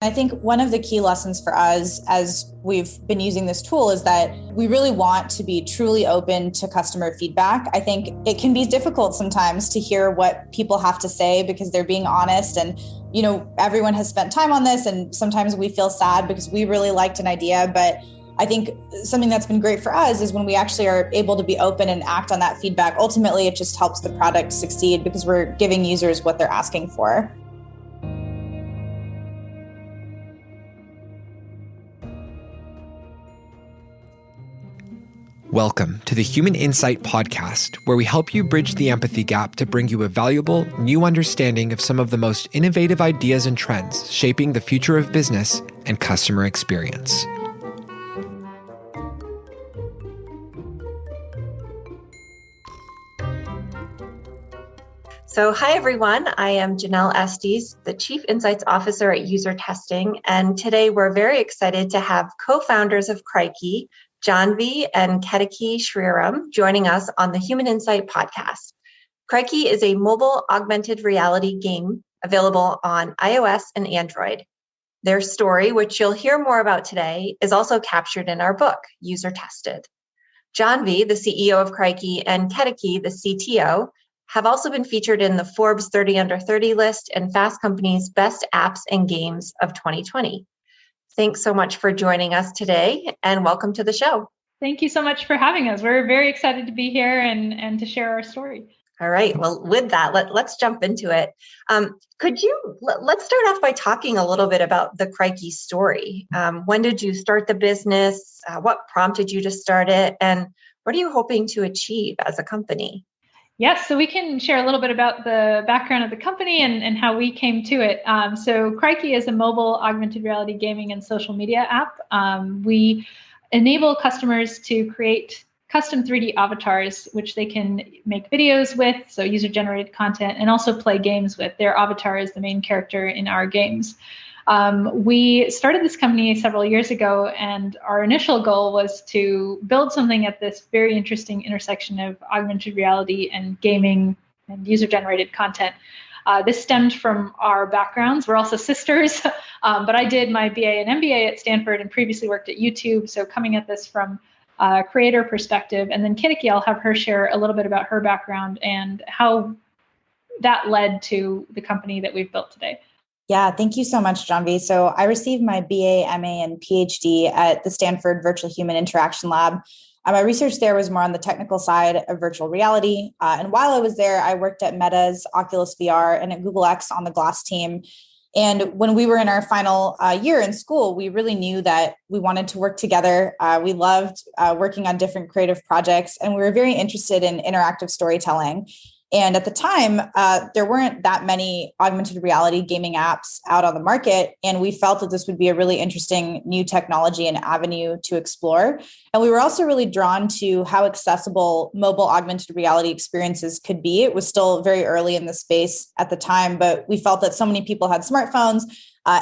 I think one of the key lessons for us as we've been using this tool is that we really want to be truly open to customer feedback. I think it can be difficult sometimes to hear what people have to say because they're being honest, and everyone has spent time on this, and sometimes we feel sad because we really liked an idea. But I think something that's been great for us is when we actually are able to be open and act on that feedback. Ultimately, it just helps the product succeed because we're giving users what they're asking for. Welcome to the Human Insight Podcast, where we help you bridge the empathy gap to bring you a valuable, new understanding of some of the most innovative ideas and trends shaping the future of business and customer experience. So hi, everyone. I am Janelle Estes, the Chief Insights Officer at UserTesting, and today we're very excited to have co-founders of Krikey, Jhanvi and Ketaki Shriram, joining us on the Human Insight Podcast. Krikey is a mobile augmented reality game available on iOS and Android. Their story, which you'll hear more about today, is also captured in our book, UserTested. Jhanvi, the CEO of Krikey, and Ketaki, the CTO, have also been featured in the Forbes 30 Under 30 list and Fast Company's Best Apps and Games of 2020. Thanks so much for joining us today, and welcome to the show. Thank you so much for having us. We're very excited to be here and to share our story. All right. Well, with that, let's jump into it. Let's start off by talking a little bit about the Krikey story. When did you start the business? What prompted you to start it? And what are you hoping to achieve as a company? Yes, so we can share a little bit about the background of the company and how we came to it. So Krikey is a mobile augmented reality gaming and social media app. We enable customers to create custom 3D avatars, which they can make videos with, so user-generated content, and also play games with. Their avatar is the main character in our games. We started this company several years ago, and our initial goal was to build something at this very interesting intersection of augmented reality and gaming and user-generated content. This stemmed from our backgrounds. We're also sisters, but I did my BA and MBA at Stanford and previously worked at YouTube, so coming at this from a creator perspective. And then Ketaki, I'll have her share a little bit about her background and how that led to the company that we've built today. Yeah, thank you so much, Jhanvi. So I received my BA, MA, and PhD at the Stanford Virtual Human Interaction Lab. My research there was more on the technical side of virtual reality. And while I was there, I worked at Meta's Oculus VR and at Google X on the Glass team. And when we were in our final year in school, we really knew that we wanted to work together. We loved working on different creative projects, and we were very interested in interactive storytelling. And at the time, there weren't that many augmented reality gaming apps out on the market. And we felt that this would be a really interesting new technology and avenue to explore. And we were also really drawn to how accessible mobile augmented reality experiences could be. It was still very early in the space at the time, but we felt that so many people had smartphones.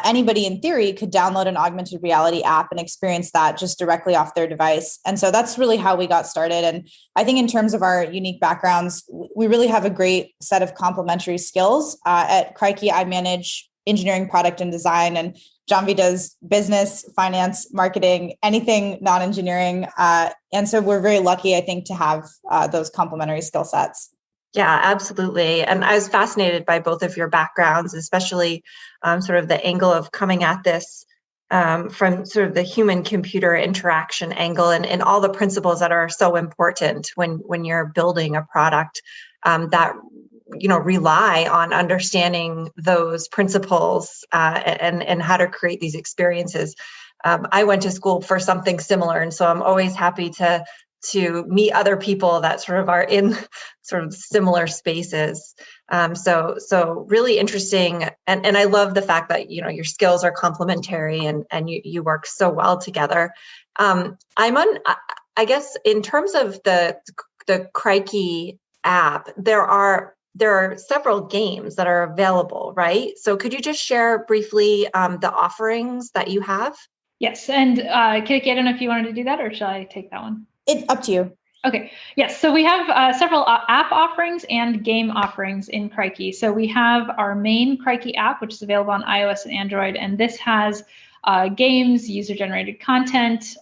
Anybody in theory could download an augmented reality app and experience that just directly off their device. And so that's really how we got started. And I think in terms of our unique backgrounds, we really have a great set of complementary skills. At Krikey, I manage engineering, product, and design, and Jhanvi does business, finance, marketing, anything non-engineering. And so we're very lucky, I think, to have those complementary skill sets. Yeah, absolutely. And I was fascinated by both of your backgrounds, especially sort of the angle of coming at this from sort of the human-computer interaction angle and all the principles that are so important when you're building a product that rely on understanding those principles and how to create these experiences. I went to school for something similar, and so I'm always happy to meet other people that sort of are in sort of similar spaces. So really interesting. And I love the fact that, your skills are complementary and you work so well together. I guess in terms of the Krikey app, there are several games that are available, right? So could you just share briefly the offerings that you have? Yes. And Ketaki, I don't know if you wanted to do that, or shall I take that one? It's up to you. Okay. Yes. So we have several app offerings and game offerings in Krikey. So we have our main Krikey app, which is available on iOS and Android, and this has games, user-generated content,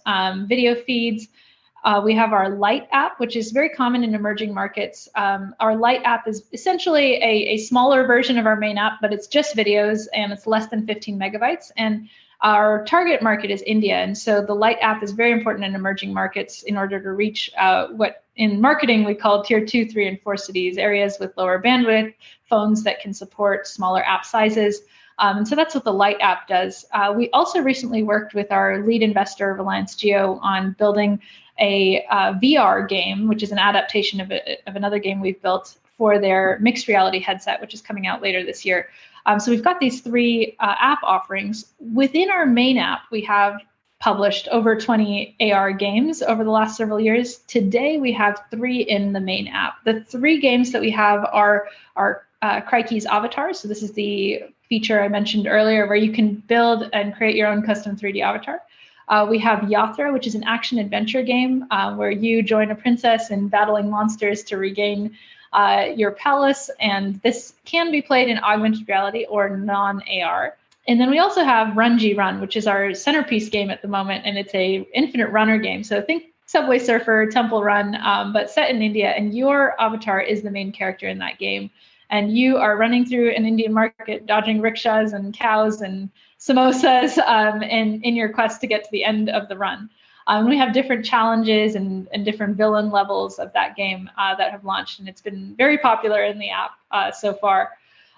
video feeds. We have our Lite app, which is very common in emerging markets. Our Lite app is essentially a smaller version of our main app, but it's just videos and it's less than 15 megabytes. And our target market is India. And so the Lite app is very important in emerging markets in order to reach what in marketing we call tier 2, 3, and 4 cities, areas with lower bandwidth, phones that can support smaller app sizes. And so that's what the Lite app does. We also recently worked with our lead investor, Reliance Jio, on building a VR game, which is an adaptation of another game we've built for their mixed reality headset, which is coming out later this year. So we've got these three app offerings. Within our main app, we have published over 20 AR games over the last several years. Today, we have 3 in the main app. The 3 games that we have are Krikey's avatars. So this is the feature I mentioned earlier where you can build and create your own custom 3D avatar. We have Yatra, which is an action-adventure game where you join a princess in battling monsters to regain your palace, and this can be played in augmented reality or non-AR. And then we also have Run G Run, which is our centerpiece game at the moment, and it's a infinite runner game. So think Subway Surfer, Temple Run, but set in India, and your avatar is the main character in that game. And you are running through an Indian market, dodging rickshaws and cows and samosas in your quest to get to the end of the run. We have different challenges and different villain levels of that game that have launched, and it's been very popular in the app so far.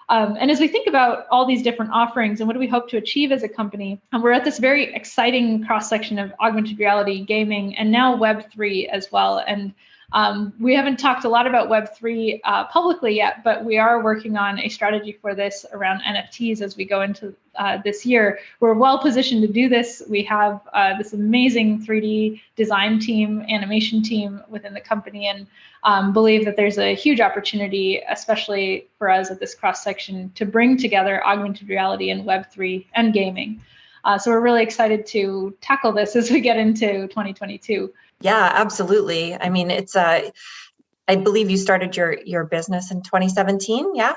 And as we think about all these different offerings and what do we hope to achieve as a company, we're at this very exciting cross-section of augmented reality, gaming, and now Web3 as well. And we haven't talked a lot about Web3 publicly yet, but we are working on a strategy for this around NFTs as we go into this year. We're well positioned to do this. We have this amazing 3D design team, animation team within the company, and believe that there's a huge opportunity, especially for us at this cross section, to bring together augmented reality and Web3 and gaming. So we're really excited to tackle this as we get into 2022. Yeah, absolutely. I mean, it's I believe you started your business in 2017. Yeah.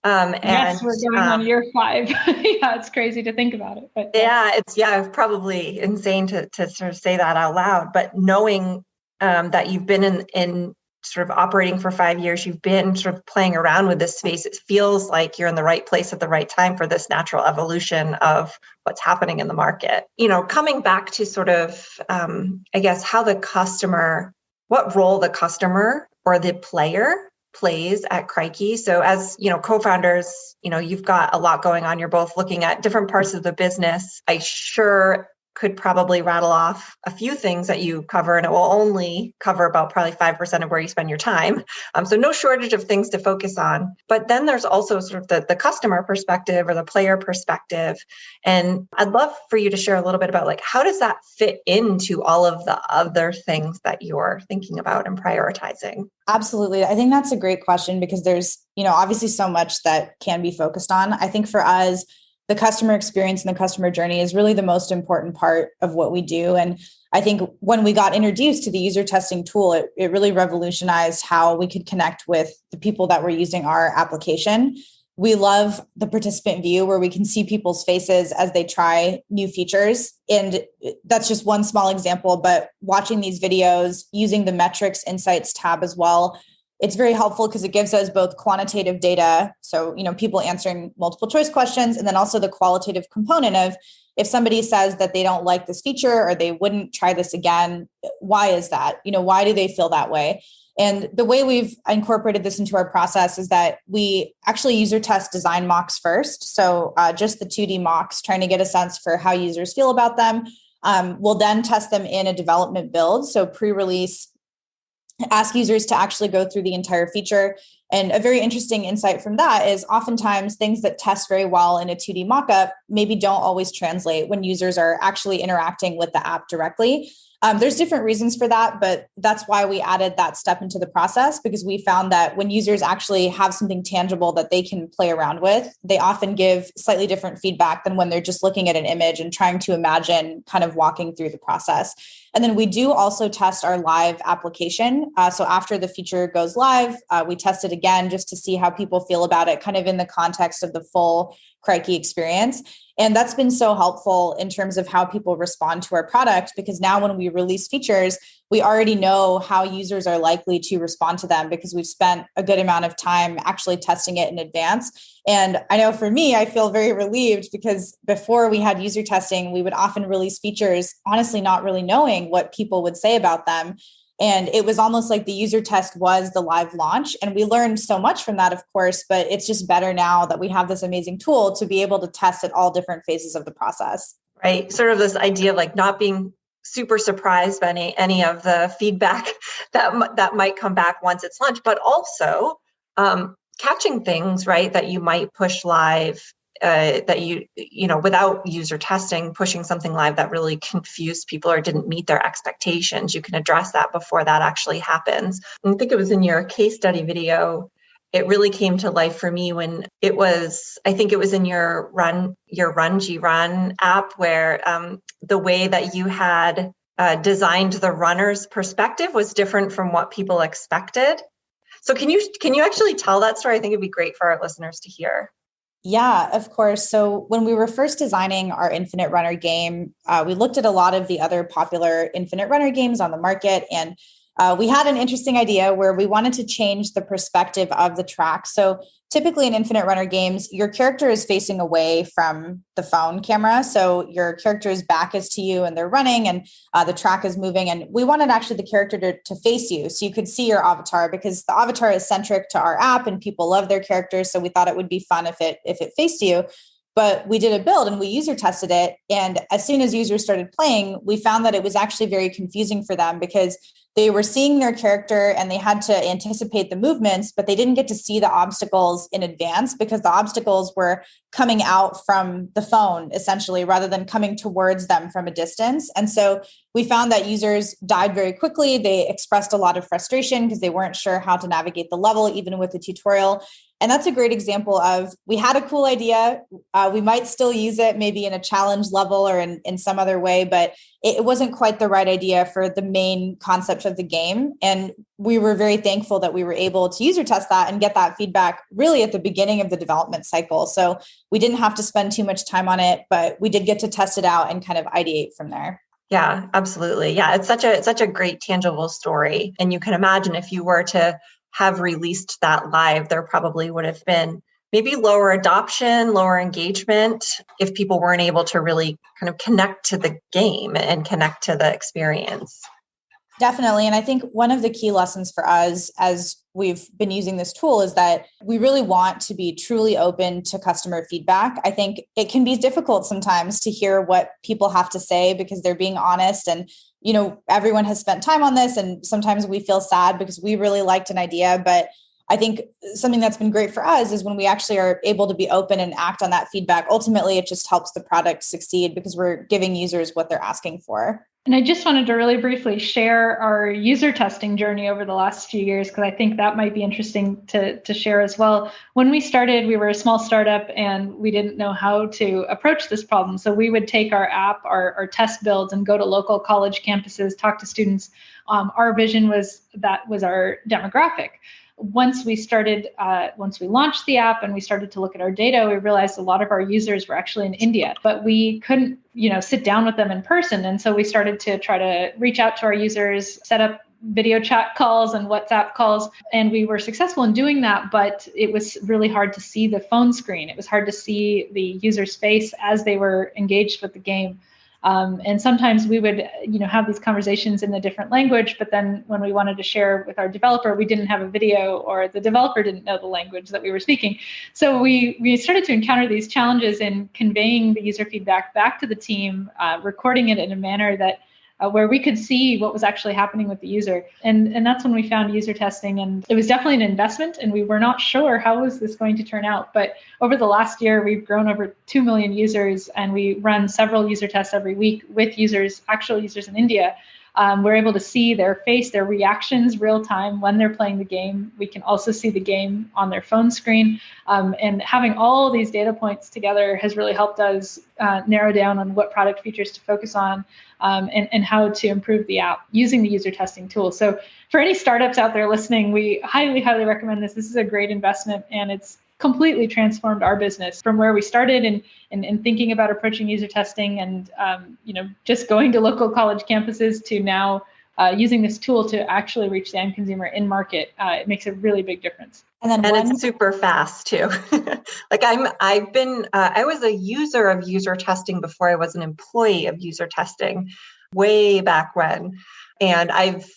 Yes, we're going on year 5. Yeah, it's crazy to think about it. But it's probably insane to sort of say that out loud. But knowing that you've been in sort of operating for 5 years, you've been sort of playing around with this space. It feels like you're in the right place at the right time for this natural evolution of what's happening in the market. You know, coming back to sort of, I guess, what role the customer or the player plays at Krikey. So as, you know, co-founders, you know, you've got a lot going on. You're both looking at different parts of the business. I sure could probably rattle off a few things that you cover, and it will only cover about probably 5% of where you spend your time. So no shortage of things to focus on. But then there's also sort of the customer perspective or the player perspective. And I'd love for you to share a little bit about, like, how does that fit into all of the other things that you're thinking about and prioritizing? Absolutely. I think that's a great question because there's, you know, obviously so much that can be focused on. I think for us, the customer experience and the customer journey is really the most important part of what we do. And I think when we got introduced to the user testing tool, it really revolutionized how we could connect with the people that were using our application. We love the participant view where we can see people's faces as they try new features. And that's just one small example, but watching these videos, using the metrics insights tab as well, it's very helpful because it gives us both quantitative data. So, you know, people answering multiple choice questions, and then also the qualitative component of if somebody says that they don't like this feature or they wouldn't try this again, why is that? You know, why do they feel that way? And the way we've incorporated this into our process is that we actually user test design mocks first. So just the 2D mocks, trying to get a sense for how users feel about them. We'll then test them in a development build. So pre-release, ask users to actually go through the entire feature. And a very interesting insight from that is oftentimes things that test very well in a 2D mockup maybe don't always translate when users are actually interacting with the app directly. There's different reasons for that, but that's why we added that step into the process, because we found that when users actually have something tangible that they can play around with, they often give slightly different feedback than when they're just looking at an image and trying to imagine kind of walking through the process. And then we do also test our live application. So after the feature goes live, we test it again just to see how people feel about it, kind of in the context of the full Krikey experience. And that's been so helpful in terms of how people respond to our product, because now when we release features, we already know how users are likely to respond to them because we've spent a good amount of time actually testing it in advance. And I know for me, I feel very relieved because before we had user testing, we would often release features, honestly, not really knowing what people would say about them. And it was almost like the user test was the live launch. And we learned so much from that, of course, but it's just better now that we have this amazing tool to be able to test at all different phases of the process. Right. Sort of this idea of like not being super surprised by any of the feedback that might come back once it's launched, but also catching things, right, that you might push live, that you know, without user testing, pushing something live that really confused people or didn't meet their expectations. You can address that before that actually happens. And I think it was in your case study video, it really came to life for me when it was, I think it was in your Run app where the way that you had designed the runner's perspective was different from what people expected. So can you actually tell that story? I think it'd be great for our listeners to hear. Yeah, of course. So when we were first designing our Infinite Runner game, we looked at a lot of the other popular Infinite Runner games on the market, and we had an interesting idea where we wanted to change the perspective of the track. So typically in Infinite Runner games, your character is facing away from the phone camera. So your character's back is to you and they're running and the track is moving. And we wanted actually the character to face you so you could see your avatar, because the avatar is centric to our app and people love their characters. So we thought it would be fun if it faced you. But we did a build and we user tested it. And as soon as users started playing, we found that it was actually very confusing for them because they were seeing their character and they had to anticipate the movements, but they didn't get to see the obstacles in advance because the obstacles were coming out from the phone, essentially, rather than coming towards them from a distance. And so we found that users died very quickly. They expressed a lot of frustration because they weren't sure how to navigate the level, even with the tutorial. And that's a great example of, we had a cool idea. We might still use it maybe in a challenge level or in some other way, but it wasn't quite the right idea for the main concept of the game. And we were very thankful that we were able to user test that and get that feedback really at the beginning of the development cycle. So we didn't have to spend too much time on it, but we did get to test it out and kind of ideate from there. Yeah, absolutely. Yeah, it's such a great tangible story. And you can imagine if you were to have released that live, there probably would have been maybe lower adoption, lower engagement if people weren't able to really kind of connect to the game and connect to the experience. Definitely. And I think one of the key lessons for us as we've been using this tool is that we really want to be truly open to customer feedback. I think it can be difficult sometimes to hear what people have to say because they're being honest, and everyone has spent time on this, and sometimes we feel sad because we really liked an idea. But I think something that's been great for us is when we actually are able to be open and act on that feedback. Ultimately, it just helps the product succeed because we're giving users what they're asking for. And I just wanted to really briefly share our user testing journey over the last few years, because I think that might be interesting to share as well. When we started, we were a small startup and we didn't know how to approach this problem. So we would take our app, our test builds, and go to local college campuses, talk to students. Our vision was that was our demographic. Once we launched the app and we started to look at our data, we realized a lot of our users were actually in India, but we couldn't, sit down with them in person. And so we started to try to reach out to our users, set up video chat calls and WhatsApp calls. And we were successful in doing that, but it was really hard to see the phone screen. It was hard to see the user's face as they were engaged with the game. And sometimes we would, have these conversations in a different language, but then when we wanted to share with our developer, we didn't have a video, or the developer didn't know the language that we were speaking. So we started to encounter these challenges in conveying the user feedback back to the team, recording it in a manner that where we could see what was actually happening with the user. And that's when we found user testing. And it was definitely an investment, and we were not sure how was this going to turn out. But over the last year, we've grown over 2 million users, and we run several user tests every week with actual users in India. We're able to see their face, their reactions real time when they're playing the game. We can also see the game on their phone screen. And having all these data points together has really helped us narrow down on what product features to focus on and how to improve the app using the user testing tool. So for any startups out there listening, we highly, highly recommend this. This is a great investment, and it's completely transformed our business from where we started in thinking about approaching user testing and just going to local college campuses to now using this tool to actually reach the end consumer in market. It makes a really big difference. And it's super fast too. I was a user of user testing before I was an employee of user testing way back when. And I've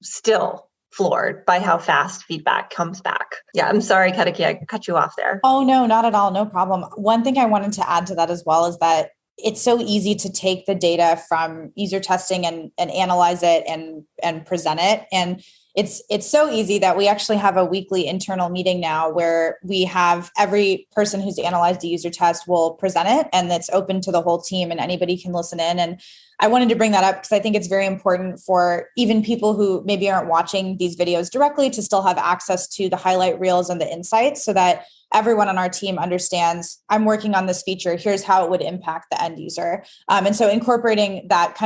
still floored by how fast feedback comes back. Yeah, I'm sorry, Ketaki, I cut you off there. Oh, no, not at all. No problem. One thing I wanted to add to that as well is that it's so easy to take the data from user testing and analyze it and present it. And it's so easy that we actually have a weekly internal meeting now where we have every person who's analyzed a user test will present it, and it's open to the whole team and anybody can listen in. And I wanted to bring that up because I think it's very important for even people who maybe aren't watching these videos directly to still have access to the highlight reels and the insights so that everyone on our team understands I'm working on this feature. Here's how it would impact the end user. And so incorporating that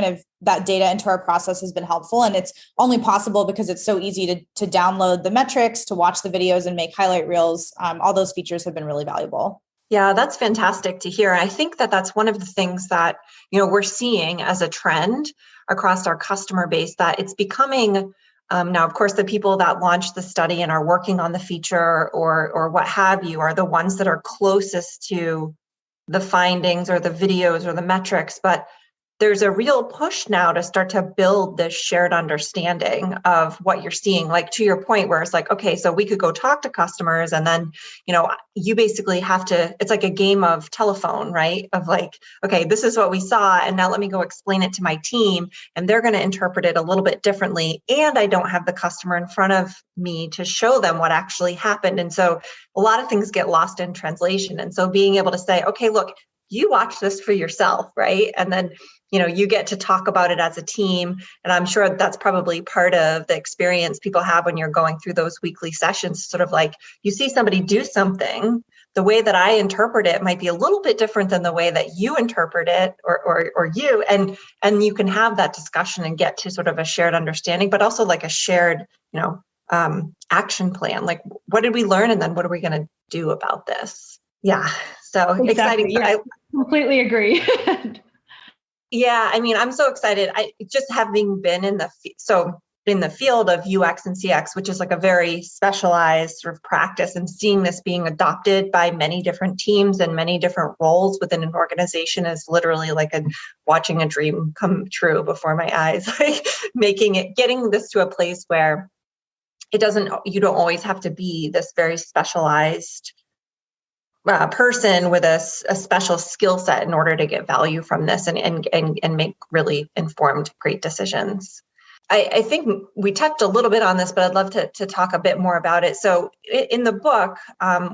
data into our process has been helpful. And it's only possible because it's so easy to download the metrics, to watch the videos and make highlight reels. All those features have been really valuable. Yeah, that's fantastic to hear. I think that that's one of the things that, we're seeing as a trend across our customer base, that it's becoming now, of course, the people that launched the study and are working on the feature or what have you are the ones that are closest to the findings or the videos or the metrics. But there's a real push now to start to build this shared understanding of what you're seeing, like to your point where it's like, okay, so we could go talk to customers and then, you basically have to, it's like a game of telephone, right? Of like, okay, this is what we saw. And now let me go explain it to my team and they're going to interpret it a little bit differently. And I don't have the customer in front of me to show them what actually happened. And so a lot of things get lost in translation. And so being able to say, okay, look, you watch this for yourself, right? And then you get to talk about it as a team. And I'm sure that's probably part of the experience people have when you're going through those weekly sessions, sort of like you see somebody do something, the way that I interpret it might be a little bit different than the way that you interpret it or you, and you can have that discussion and get to sort of a shared understanding, but also like a shared, action plan. Like, what did we learn? And then what are we going to do about this? Yeah. So exactly. Exciting. Yeah, I completely agree. Yeah, I mean, I'm so excited. I just having been in the field of UX and CX, which is like a very specialized sort of practice, and seeing this being adopted by many different teams and many different roles within an organization is literally like watching a dream come true before my eyes. Like getting this to a place where you don't always have to be this very specialized person with a special skill set in order to get value from this and make really informed, great decisions. I think we touched a little bit on this, but I'd love to talk a bit more about it. So in the book,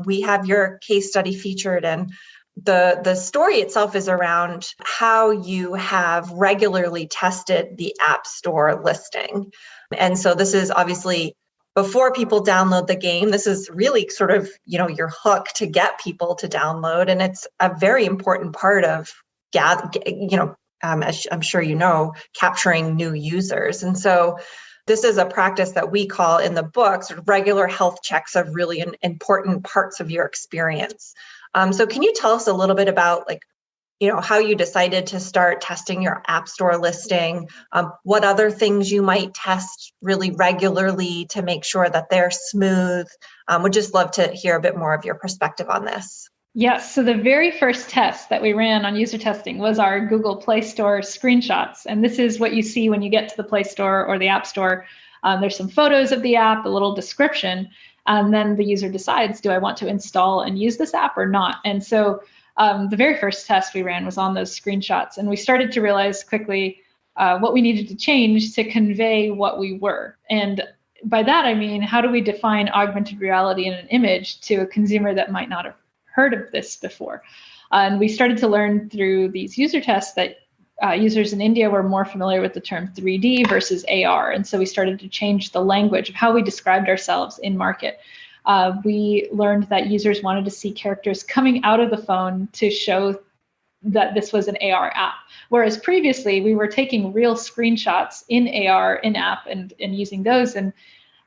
we have your case study featured, and the story itself is around how you have regularly tested the App Store listing. And so this is obviously before people download the game. This is really sort of, your hook to get people to download. And it's a very important part of, as I'm sure capturing new users. And so this is a practice that we call in the book sort of regular health checks of really important parts of your experience. So can you tell us a little bit about how you decided to start testing your App Store listing, what other things you might test really regularly to make sure that they're smooth? Would just love to hear a bit more of your perspective on this. Yes. So the very first test that we ran on user testing was our Google Play Store screenshots. And this is what you see when you get to the Play Store or the App Store. There's some photos of the app, a little description, and then the user decides, do I want to install and use this app or not? And so the very first test we ran was on those screenshots, and we started to realize quickly what we needed to change to convey what we were. And by that, I mean, how do we define augmented reality in an image to a consumer that might not have heard of this before? And we started to learn through these user tests that users in India were more familiar with the term 3D versus AR. And so we started to change the language of how we described ourselves in market. We learned that users wanted to see characters coming out of the phone to show that this was an AR app. Whereas previously we were taking real screenshots in AR in app and using those. And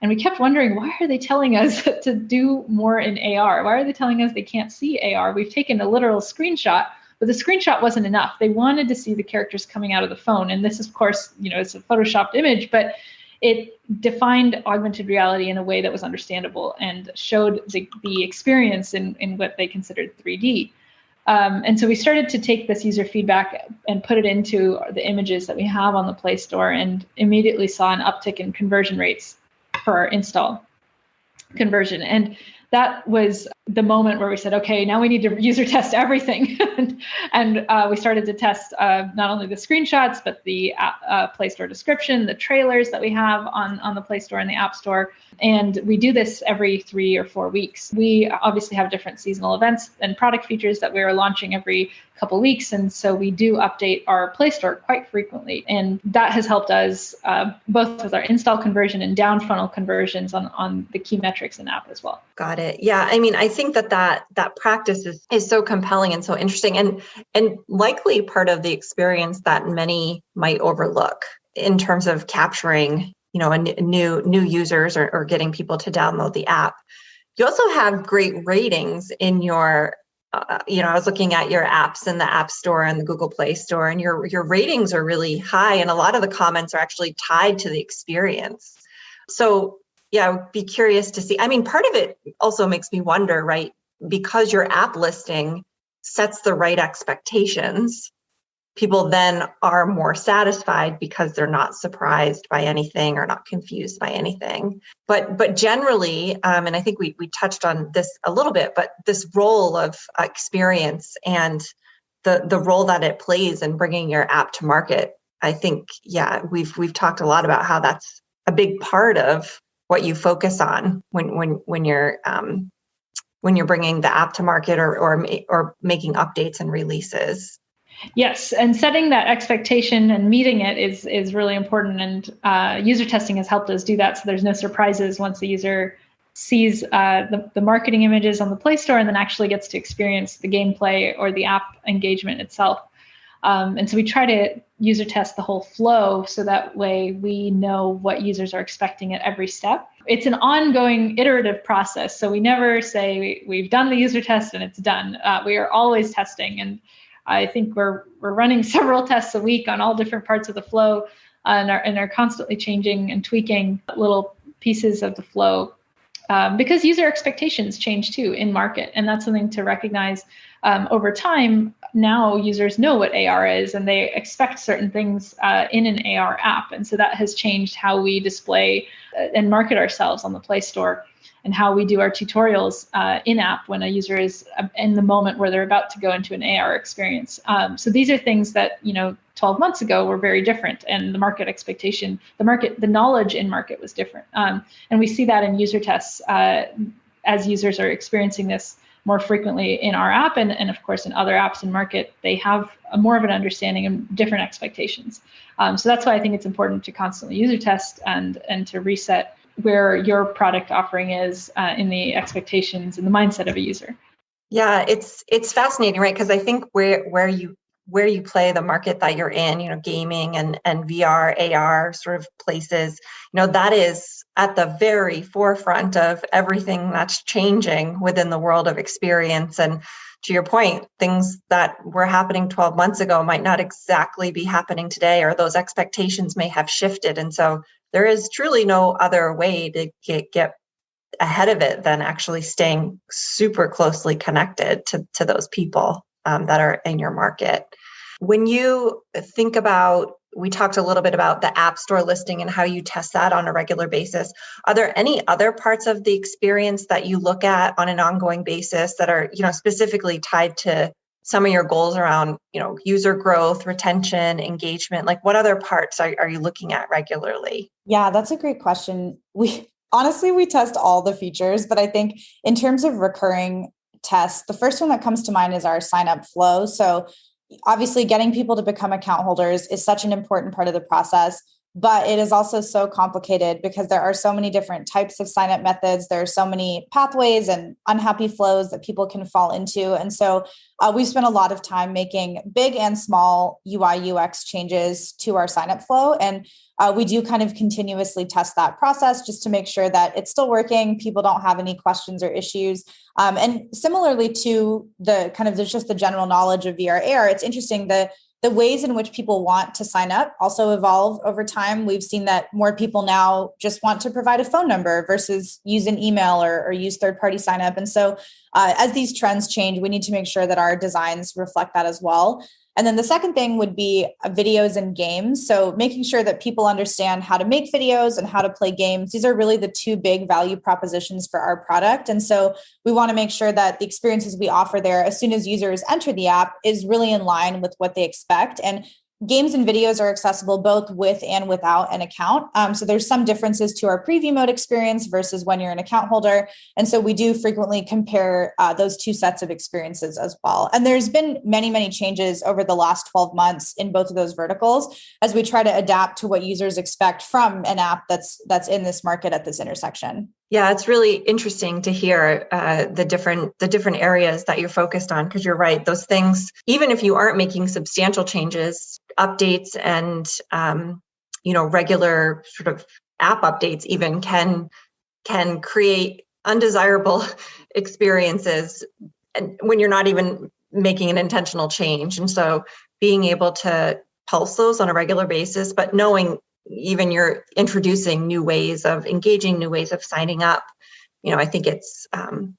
we kept wondering, why are they telling us to do more in AR? Why are they telling us they can't see AR? We've taken a literal screenshot, but the screenshot wasn't enough. They wanted to see the characters coming out of the phone. And this, of course, it's a photoshopped image, but it defined augmented reality in a way that was understandable and showed the experience in what they considered 3D. And so we started to take this user feedback and put it into the images that we have on the Play Store, and immediately saw an uptick in conversion rates for our install conversion. And that was the moment where we said, okay, now we need to user test everything. and we started to test not only the screenshots, but the Play Store description, the trailers that we have on the Play Store and the App Store. And we do this every 3 or 4 weeks. We obviously have different seasonal events and product features that we are launching every couple weeks. And so we do update our Play Store quite frequently. And that has helped us both with our install conversion and down funnel conversions on the key metrics in app as well. Got it. Yeah. I mean, I think that practice is so compelling and so interesting, and likely part of the experience that many might overlook in terms of capturing, a new users or getting people to download the app. You also have great ratings in your, I was looking at your apps in the App Store and the Google Play Store, and your ratings are really high, and a lot of the comments are actually tied to the experience. So yeah, I would be curious to see. I mean, part of it also makes me wonder, right? Because your app listing sets the right expectations, people then are more satisfied because they're not surprised by anything or not confused by anything. But generally, and I think we touched on this a little bit, but this role of experience and the role that it plays in bringing your app to market, I think, yeah, we've talked a lot about how that's a big part of what you focus on when you're bringing the app to market or making updates and releases. Yes, and setting that expectation and meeting it is really important. And user testing has helped us do that, so there's no surprises once the user sees the marketing images on the Play Store and then actually gets to experience the gameplay or the app engagement itself. And so we try to user test the whole flow so that way we know what users are expecting at every step. It's an ongoing iterative process. So we never say we've done the user test and it's done. We are always testing. And I think we're running several tests a week on all different parts of the flow and are constantly changing and tweaking little pieces of the flow because user expectations change too in market. And that's something to recognize over time. Now users know what AR is and they expect certain things in an AR app. And so that has changed how we display and market ourselves on the Play Store and how we do our tutorials in app when a user is in the moment where they're about to go into an AR experience. So these are things that, 12 months ago were very different, and the market expectation, the knowledge in market was different. And we see that in user tests as users are experiencing this more frequently in our app and of course in other apps in market, they have more of an understanding and different expectations. So that's why I think it's important to constantly user test and to reset where your product offering is in the expectations and the mindset of a user. Yeah, it's fascinating, right? Because I think where you play the market that you're in, gaming and VR, AR sort of places, that is at the very forefront of everything that's changing within the world of experience. And to your point, things that were happening 12 months ago might not exactly be happening today, or those expectations may have shifted. And so there is truly no other way to get ahead of it than actually staying super closely connected to those people that are in your market. When you think about, we talked a little bit about the App Store listing and how you test that on a regular basis. Are there any other parts of the experience that you look at on an ongoing basis that are, specifically tied to some of your goals around, user growth, retention, engagement? Like what other parts are you looking at regularly? Yeah, that's a great question. We test all the features, but I think in terms of recurring tests, the first one that comes to mind is our sign up flow. So obviously getting people to become account holders is such an important part of the process, but it is also so complicated because there are so many different types of sign-up methods. There are so many pathways and unhappy flows that people can fall into. And so we've spent a lot of time making big and small UI UX changes to our sign-up flow. And we do kind of continuously test that process just to make sure that it's still working. People don't have any questions or issues. And similarly to the kind of just the general knowledge of VR AR, it's interesting the ways in which people want to sign up also evolve over time. We've seen that more people now just want to provide a phone number versus use an email or use third-party sign up. And so as these trends change, we need to make sure that our designs reflect that as well. And then the second thing would be videos and games. So making sure that people understand how to make videos and how to play games. These are really the two big value propositions for our product. And so we want to make sure that the experiences we offer there, as soon as users enter the app, is really in line with what they expect. And games and videos are accessible both with and without an account. So there's some differences to our preview mode experience versus when you're an account holder. And so we do frequently compare those two sets of experiences as well. And there's been many, many changes over the last 12 months in both of those verticals as we try to adapt to what users expect from an app that's in this market at this intersection. Yeah, it's really interesting to hear the different areas that you're focused on, because you're right. Those things, even if you aren't making substantial changes, updates and regular sort of app updates even can create undesirable experiences when you're not even making an intentional change. And so being able to pulse those on a regular basis, but knowing even you're introducing new ways of engaging, new ways of signing up, I think it's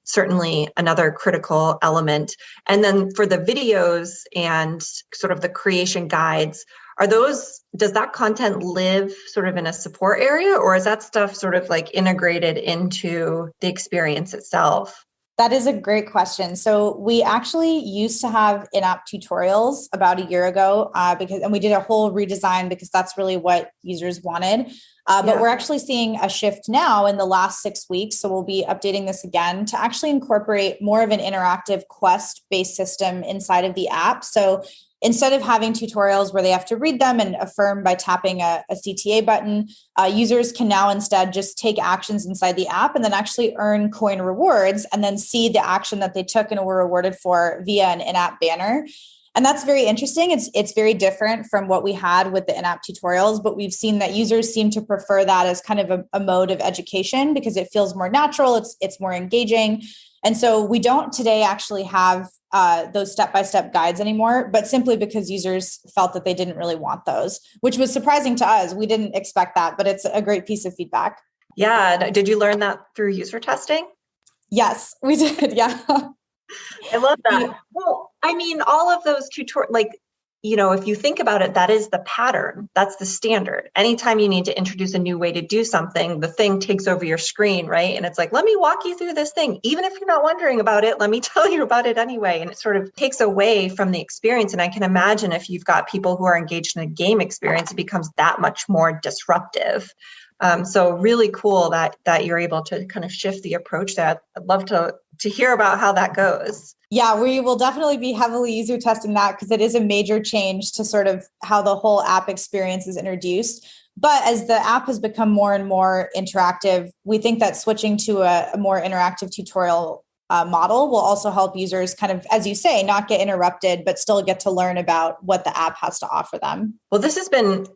certainly another critical element. And then for the videos and sort of the creation guides, does that content live sort of in a support area, or is that stuff sort of like integrated into the experience itself? That is a great question. So we actually used to have in-app tutorials about a year ago and we did a whole redesign because that's really what users wanted. But we're actually seeing a shift now in the last 6 weeks. So we'll be updating this again to actually incorporate more of an interactive quest-based system inside of the app. So instead of having tutorials where they have to read them and affirm by tapping a CTA button, users can now instead just take actions inside the app and then actually earn coin rewards and then see the action that they took and were rewarded for via an in-app banner. And that's very interesting. It's very different from what we had with the in-app tutorials, but we've seen that users seem to prefer that as kind of a mode of education because it feels more natural, it's more engaging. And so we don't today actually have those step-by-step guides anymore, but simply because users felt that they didn't really want those, which was surprising to us. We didn't expect that, but it's a great piece of feedback. Yeah. Did you learn that through user testing? Yes, we did. Yeah. I love that. Well, I mean, all of those tutorials, if you think about it, that is the pattern. That's the standard. Anytime you need to introduce a new way to do something, the thing takes over your screen, right? And it's like, let me walk you through this thing. Even if you're not wondering about it, let me tell you about it anyway. And it sort of takes away from the experience. And I can imagine if you've got people who are engaged in a game experience, it becomes that much more disruptive. So really cool that you're able to kind of shift the approach there. I'd love to hear about how that goes. Yeah, we will definitely be heavily user testing that because it is a major change to sort of how the whole app experience is introduced. But as the app has become more and more interactive, we think that switching to a more interactive tutorial model will also help users kind of, as you say, not get interrupted, but still get to learn about what the app has to offer them. Well, this has been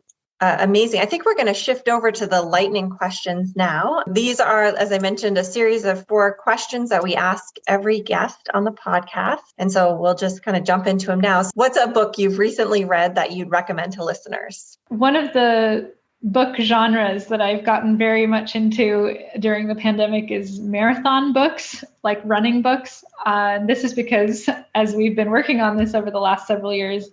amazing. I think we're going to shift over to the lightning questions now. These are, as I mentioned, a series of 4 questions that we ask every guest on the podcast. And so we'll just kind of jump into them now. So what's a book you've recently read that you'd recommend to listeners? One of the book genres that I've gotten very much into during the pandemic is marathon books, like running books. This is because as we've been working on this over the last several years,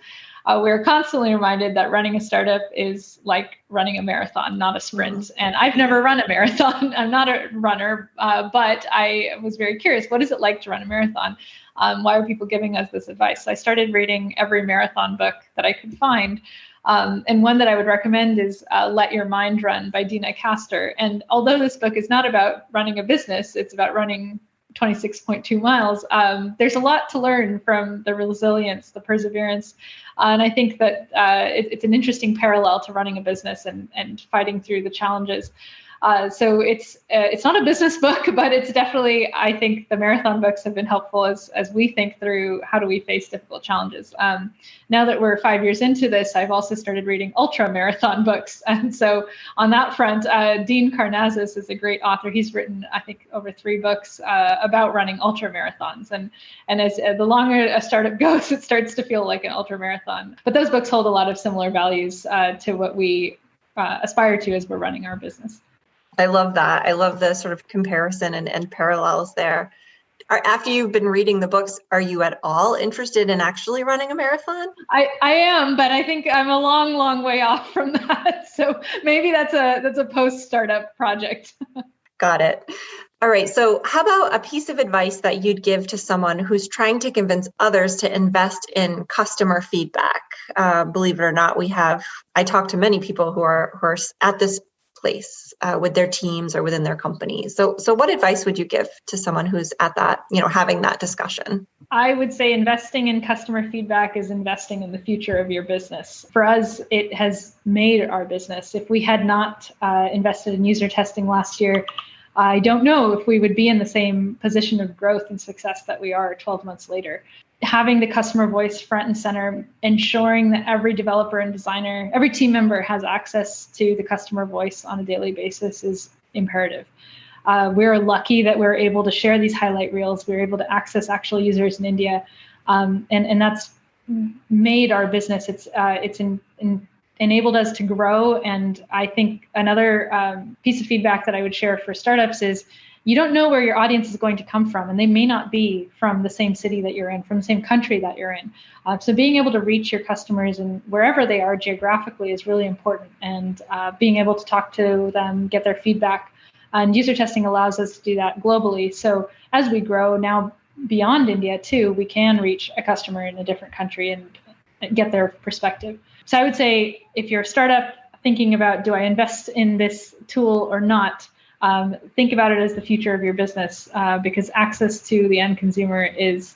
we're constantly reminded that running a startup is like running a marathon, not a sprint. And I've never run a marathon. I'm not a runner, but I was very curious. What is it like to run a marathon? Why are people giving us this advice? So I started reading every marathon book that I could find. And one that I would recommend is Let Your Mind Run by Dina Castor. And although this book is not about running a business, it's about running 26.2 miles. There's a lot to learn from the resilience, the perseverance. And I think that it's an interesting parallel to running a business and fighting through the challenges. So it's not a business book, but it's definitely, I think the marathon books have been helpful as we think through how do we face difficult challenges. Now that we're 5 years into this, I've also started reading ultra marathon books. And so on that front, Dean Karnazes is a great author. He's written, I think, over 3 books about running ultra marathons. And as the longer a startup goes, it starts to feel like an ultra marathon. But those books hold a lot of similar values to what we aspire to as we're running our business. I love that. I love the sort of comparison and parallels there. After you've been reading the books, are you at all interested in actually running a marathon? I am, but I think I'm a long, long way off from that. So maybe that's a post-startup project. Got it. All right. So how about a piece of advice that you'd give to someone who's trying to convince others to invest in customer feedback? Believe it or not, I talk to many people who are at this place with their teams or within their companies. So what advice would you give to someone who's at that, having that discussion? I would say investing in customer feedback is investing in the future of your business. For us, it has made our business. If we had not invested in user testing last year, I don't know if we would be in the same position of growth and success that we are 12 months later. Having the customer voice front and center, ensuring that every developer and designer, every team member has access to the customer voice on a daily basis is imperative. We're lucky that we're able to share these highlight reels. We're able to access actual users in India, and that's made our business. It's enabled us to grow. And I think another piece of feedback that I would share for startups is you don't know where your audience is going to come from, and they may not be from the same city that you're in, from the same country that you're in. So being able to reach your customers and wherever they are geographically is really important, and being able to talk to them, get their feedback. And user testing allows us to do that globally. So as we grow now beyond India too, we can reach a customer in a different country and get their perspective. So I would say if you're a startup thinking about, do I invest in this tool or not? Think about it as the future of your business because access to the end consumer is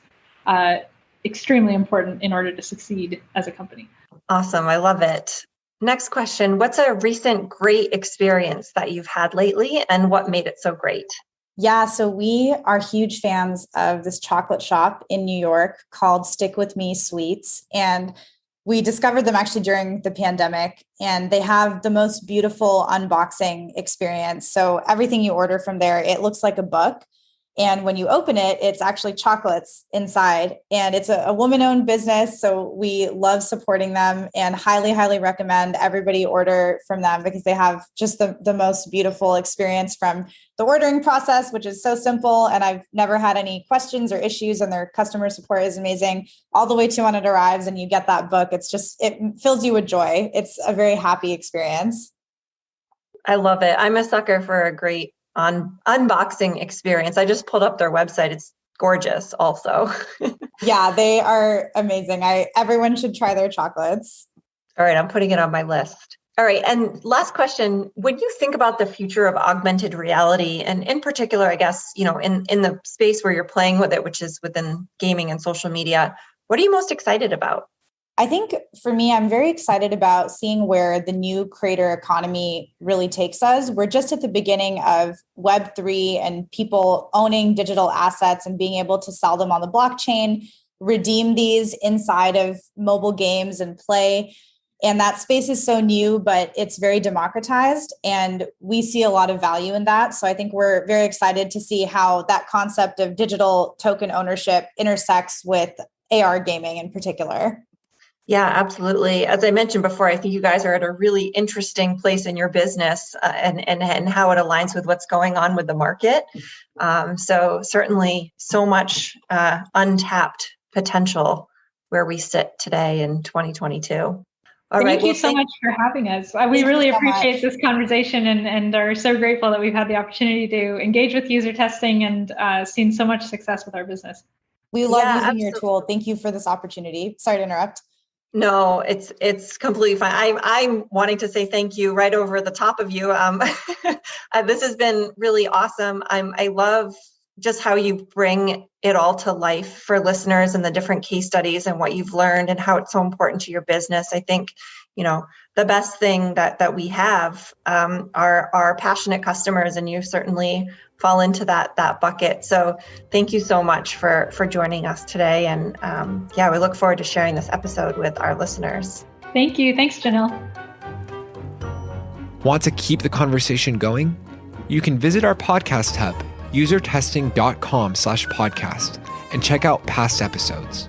extremely important in order to succeed as a company. Awesome. I love it. Next question. What's a recent great experience that you've had lately and what made it so great? Yeah, so we are huge fans of this chocolate shop in New York called Stick With Me Sweets. And we discovered them actually during the pandemic, and they have the most beautiful unboxing experience. So everything you order from there, it looks like a book. And when you open it, it's actually chocolates inside. And it's a woman-owned business. So we love supporting them and highly, highly recommend everybody order from them because they have just the most beautiful experience from the ordering process, which is so simple. And I've never had any questions or issues, and their customer support is amazing all the way to when it arrives and you get that book. It fills you with joy. It's a very happy experience. I love it. I'm a sucker for a great unboxing experience. I just pulled up their website. It's gorgeous also. Yeah, they are amazing. Everyone should try their chocolates. All right, I'm putting it on my list. All right, and last question, when you think about the future of augmented reality, and in particular, I guess, in the space where you're playing with it, which is within gaming and social media, what are you most excited about? I think for me, I'm very excited about seeing where the new creator economy really takes us. We're just at the beginning of Web3 and people owning digital assets and being able to sell them on the blockchain, redeem these inside of mobile games and play. And that space is so new, but it's very democratized. And we see a lot of value in that. So I think we're very excited to see how that concept of digital token ownership intersects with AR gaming in particular. Yeah, absolutely. As I mentioned before, I think you guys are at a really interesting place in your business and how it aligns with what's going on with the market. So certainly so much untapped potential where we sit today in 2022. Thank you so much for having us. We really appreciate this conversation and are so grateful that we've had the opportunity to engage with user testing and seen so much success with our business. We love using your tool. Thank you for this opportunity. Sorry to interrupt. No, it's completely fine. I'm wanting to say thank you right over the top of you. This has been really awesome. I love just how you bring it all to life for listeners and the different case studies and what you've learned and how it's so important to your business. I think, the best thing that we have are our passionate customers, and you certainly fall into that bucket. So thank you so much for joining us today. And we look forward to sharing this episode with our listeners. Thank you. Thanks, Janelle. Want to keep the conversation going? You can visit our podcast hub, usertesting.com/podcast, and check out past episodes.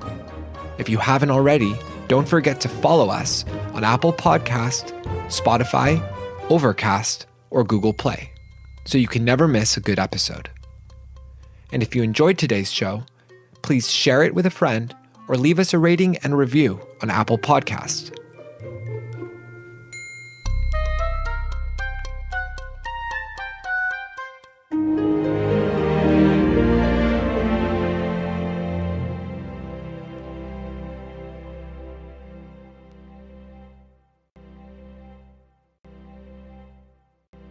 If you haven't already, don't forget to follow us on Apple Podcast, Spotify, Overcast, or Google Play, so you can never miss a good episode. And if you enjoyed today's show, please share it with a friend or leave us a rating and review on Apple Podcast.